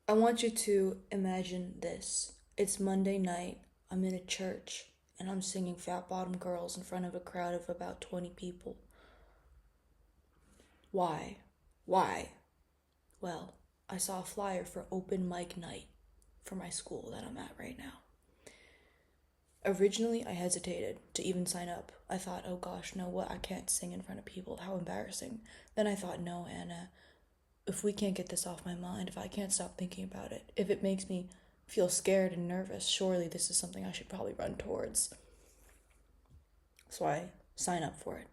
I want you to imagine this. It's Monday night. I'm in a church and I'm singing Fat Bottom Girls in front of a crowd of about 20 people. Why? Why? Well, I saw a flyer for open mic night for my school that I'm at right now. Originally, I hesitated to even sign up. I thought, oh gosh, no, what? I can't sing in front of people. How embarrassing. Then I thought, no, Anna, if we can't get this off my mind, if I can't stop thinking about it, if it makes me feel scared and nervous, surely this is something I should probably run towards. So I sign up for it.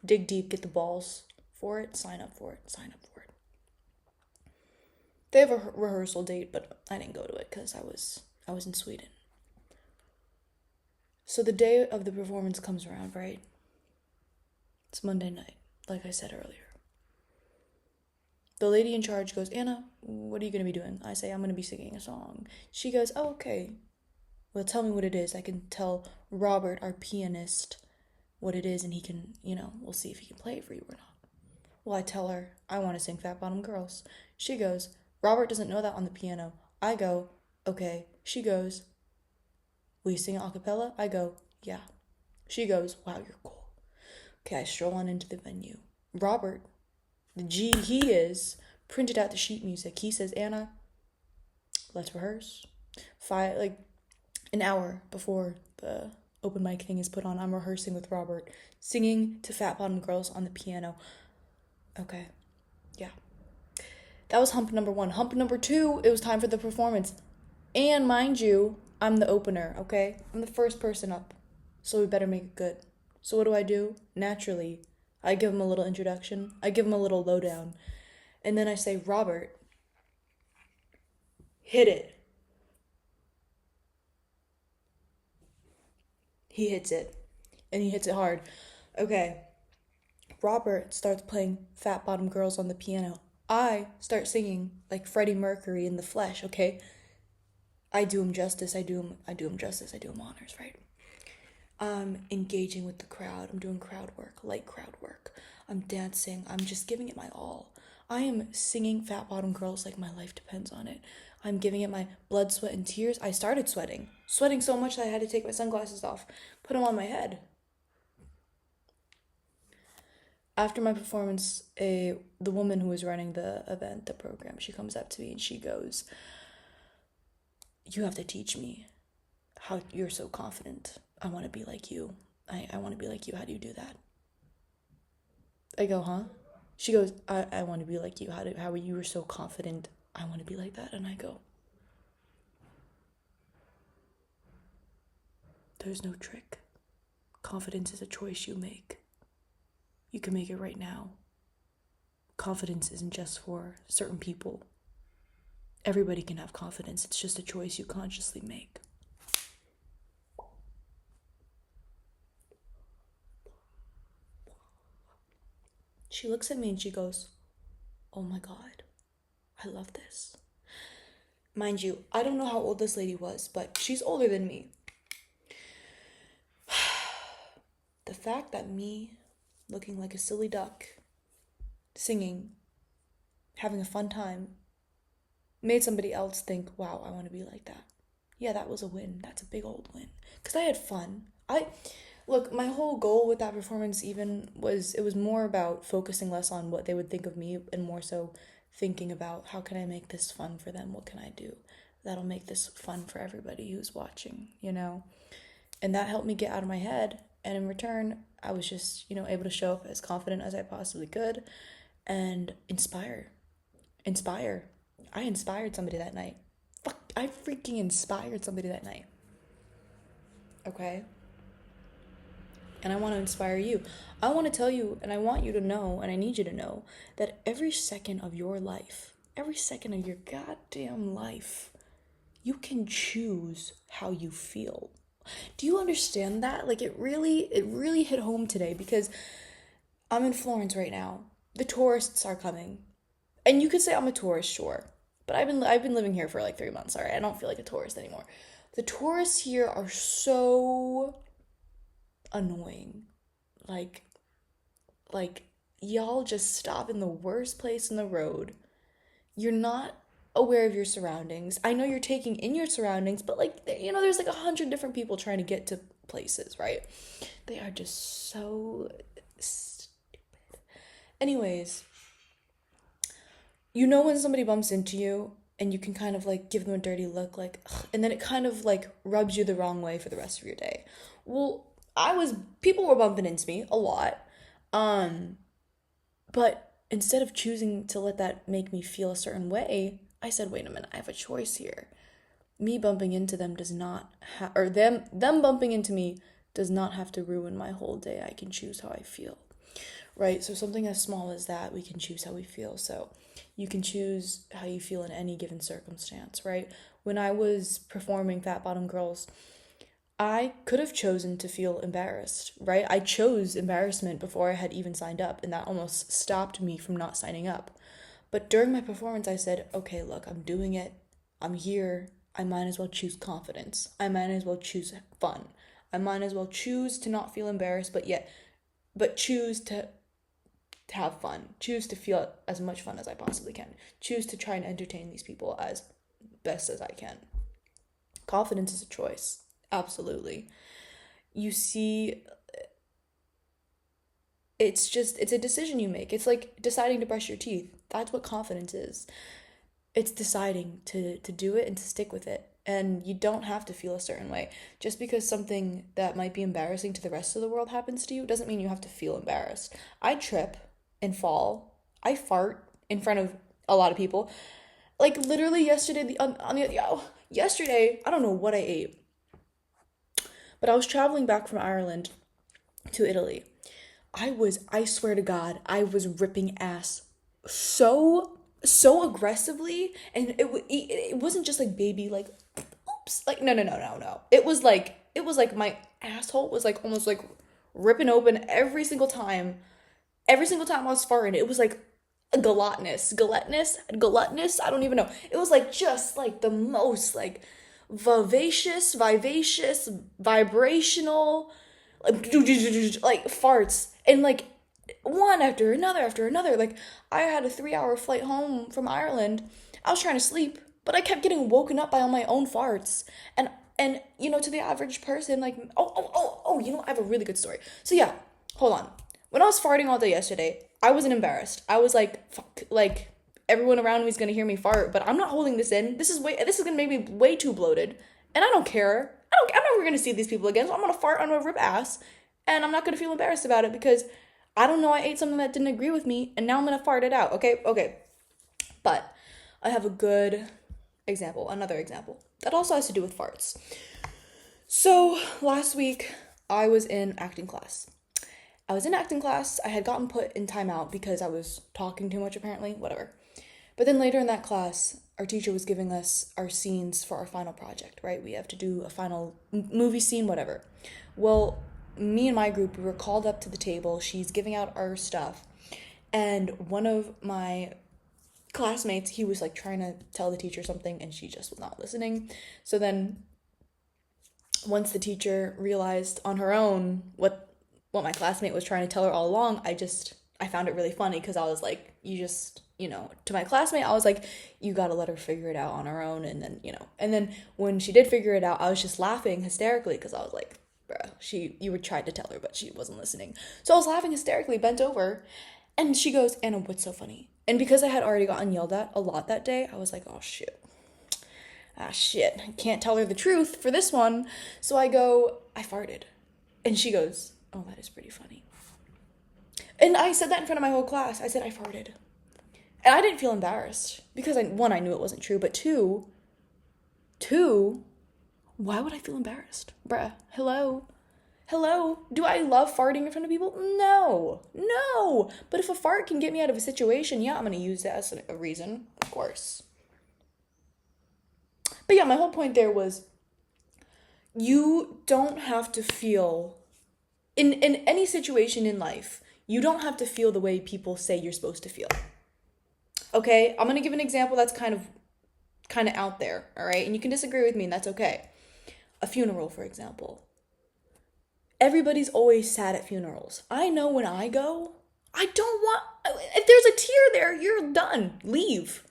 Dig deep, get the balls for it, sign up for it, sign up for it. They have a rehearsal date, but I didn't go to it because I was in Sweden. So the day of the performance comes around, right? It's Monday night, like I said earlier. The lady in charge goes, Anna, what are you going to be doing? I say, I'm going to be singing a song. She goes, oh, okay. Well, tell me what it is. I can tell Robert, our pianist, what it is, and he can, we'll see if he can play it for you or not. Well, I tell her, I want to sing Fat Bottom Girls. She goes, Robert doesn't know that on the piano. I go, okay. She goes, will you sing it a cappella? I go, yeah. She goes, wow, you're cool. Okay, I stroll on into the venue. Robert, the G he is, printed out the sheet music. He says, Anna, let's rehearse. An hour before the open mic thing is put on, I'm rehearsing with Robert, singing to Fat Bottom Girls on the piano. Okay, yeah. That was hump number one. Hump number two, it was time for the performance. And mind you, I'm the opener, okay? I'm the first person up. So we better make it good. So what do? Naturally, I give him a little introduction. I give him a little lowdown. And then I say, Robert, hit it. He hits it. And he hits it hard. Okay. Robert starts playing Fat Bottom Girls on the piano. I start singing like Freddie Mercury in the flesh, okay? I do him justice, I do him justice, I do him honors, right? I'm engaging with the crowd. I'm doing crowd work, light crowd work. I'm dancing. I'm just giving it my all. I am singing Fat Bottom Girls like my life depends on it. I'm giving it my blood, sweat, and tears. I started sweating. Sweating so much that I had to take my sunglasses off, put them on my head. After my performance, the woman who was running the event, the program, she comes up to me and she goes, you have to teach me how you're so confident. I want to be like you. I want to be like you. How do you do that? I go, huh? She goes, I want to be like you. How are you so confident? I want to be like that. And I go, there's no trick. Confidence is a choice you make. You can make it right now. Confidence isn't just for certain people. Everybody can have confidence. It's just a choice you consciously make. She looks at me and she goes, oh my God, I love this. Mind you, I don't know how old this lady was, but she's older than me. The fact that me, looking like a silly duck, singing, having a fun time, made somebody else think, wow, I want to be like that. Yeah, that was a win. That's a big old win. Because I had fun. Look, my whole goal with that performance even was, it was more about focusing less on what they would think of me and more so thinking about how can I make this fun for them? What can I do that'll make this fun for everybody who's watching, And that helped me get out of my head. And in return, I was just, able to show up as confident as I possibly could and inspire. Inspire. I inspired somebody that night. Fuck, I freaking inspired somebody that night. Okay? And I want to inspire you. I want to tell you, and I want you to know, and I need you to know, that every second of your life, every second of your goddamn life, you can choose how you feel. Do you understand that? Like it really hit home today because I'm in Florence right now. The tourists are coming. And you could say I'm a tourist, sure. But I've been living here for like 3 months, all right? I don't feel like a tourist anymore. The tourists here are so annoying. Like like y'all just stop in the worst place in the road. You're not aware of your surroundings. I know you're taking in your surroundings, but like, there's like 100 different people trying to get to places, right? They are just so stupid. Anyways, when somebody bumps into you and you can kind of like give them a dirty look, like, ugh, and then it kind of like rubs you the wrong way for the rest of your day. Well, people were bumping into me a lot. But instead of choosing to let that make me feel a certain way, I said, wait a minute, I have a choice here. Me bumping into them does not or them bumping into me does not have to ruin my whole day. I can choose how I feel. Right? So something as small as that, we can choose how we feel. So you can choose how you feel in any given circumstance, right? When I was performing Fat Bottom Girls, I could have chosen to feel embarrassed, right? I chose embarrassment before I had even signed up, and that almost stopped me from not signing up. But during my performance, I said, okay, look, I'm doing it. I'm here. I might as well choose confidence. I might as well choose fun. I might as well choose to not feel embarrassed, but choose to have fun. Choose to feel as much fun as I possibly can. Choose to try and entertain these people as best as I can. Confidence is a choice. Absolutely. You see, it's a decision you make. It's like deciding to brush your teeth. That's what confidence is. It's deciding to do it and to stick with it. And you don't have to feel a certain way. Just because something that might be embarrassing to the rest of the world happens to you doesn't mean you have to feel embarrassed. I trip and fall. I fart in front of a lot of people. Like literally yesterday, yesterday, I don't know what I ate, but I was traveling back from Ireland to Italy. I swear to God, I was ripping ass so aggressively, and it wasn't just like baby, like, oops, like, no. It was like my asshole was like almost like ripping open every single time. Every single time I was farting, it was like gluttonous. I don't even know. It was like just like the most like vivacious, vibrational, like farts, and like one after another. Like I had a 3-hour flight home from Ireland. I was trying to sleep, but I kept getting woken up by all my own farts. And to the average person, like, I have a really good story. So yeah, hold on. When I was farting all day yesterday, I wasn't embarrassed. I was like, fuck, like everyone around me is gonna hear me fart, but I'm not holding this in. This is gonna make me way too bloated, and I don't care. I'm never gonna see these people again. So I'm gonna fart on a rip ass, and I'm not gonna feel embarrassed about it because I don't know. I ate something that didn't agree with me, and now I'm gonna fart it out. Okay. But I have a good example, another example that also has to do with farts. So last week I was in acting class. I had gotten put in timeout because I was talking too much, apparently, whatever. But then later in that class, our teacher was giving us our scenes for our final project, right? We have to do a final movie scene, whatever. Well, me and my group, we were called up to the table. She's giving out our stuff. And one of my classmates, he was like trying to tell the teacher something and she just was not listening. So then once the teacher realized on her own what my classmate was trying to tell her all along, I found it really funny because I was like, to my classmate, I was like, you gotta let her figure it out on her own. And then when she did figure it out, I was just laughing hysterically because I was like, bruh, you were trying to tell her, but she wasn't listening. So I was laughing hysterically, bent over, and she goes, Anna, what's so funny? And because I had already gotten yelled at a lot that day, I was like, oh shit. I can't tell her the truth for this one. So I go, I farted. And she goes, oh, that is pretty funny. And I said that in front of my whole class. I said, I farted. And I didn't feel embarrassed because one, I knew it wasn't true, but two, why would I feel embarrassed? Bruh, hello? Do I love farting in front of people? No. But if a fart can get me out of a situation, yeah, I'm going to use that as a reason, of course. But yeah, my whole point there was you don't have to feel, in any situation in life, you don't have to feel the way people say you're supposed to feel. Okay, I'm going to give an example that's kind of out there, all right? And you can disagree with me, and that's okay. A funeral, for example. Everybody's always sad at funerals. I know when I go, I don't want, if there's a tear there, you're done. Leave.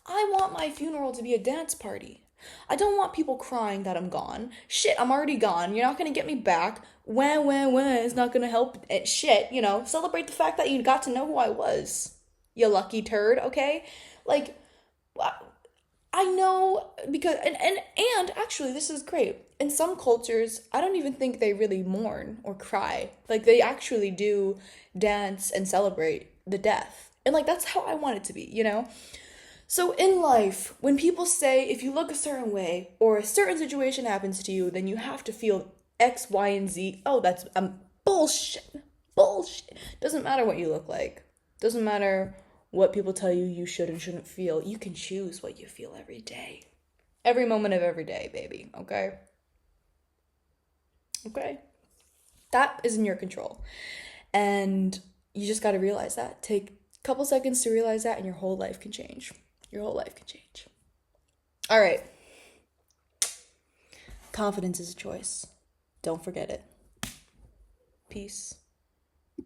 I want my funeral to be a dance party. I don't want people crying that I'm gone. Shit, I'm already gone. You're not gonna get me back. When it's not gonna help. Shit, celebrate the fact that you got to know who I was. You lucky turd, okay? Like, I know because and actually this is great. In some cultures, I don't even think they really mourn or cry. Like they actually do dance and celebrate the death. And like that's how I want it to be. So in life, when people say if you look a certain way or a certain situation happens to you, then you have to feel X, Y, and Z. Oh, that's bullshit. Bullshit. Doesn't matter what you look like. Doesn't matter what people tell you you should and shouldn't feel. You can choose what you feel every day. Every moment of every day, baby. Okay? Okay? That is in your control. And you just got to realize that. Take a couple seconds to realize that, and your whole life can change. Your whole life can change. All right. Confidence is a choice. Don't forget it. Peace.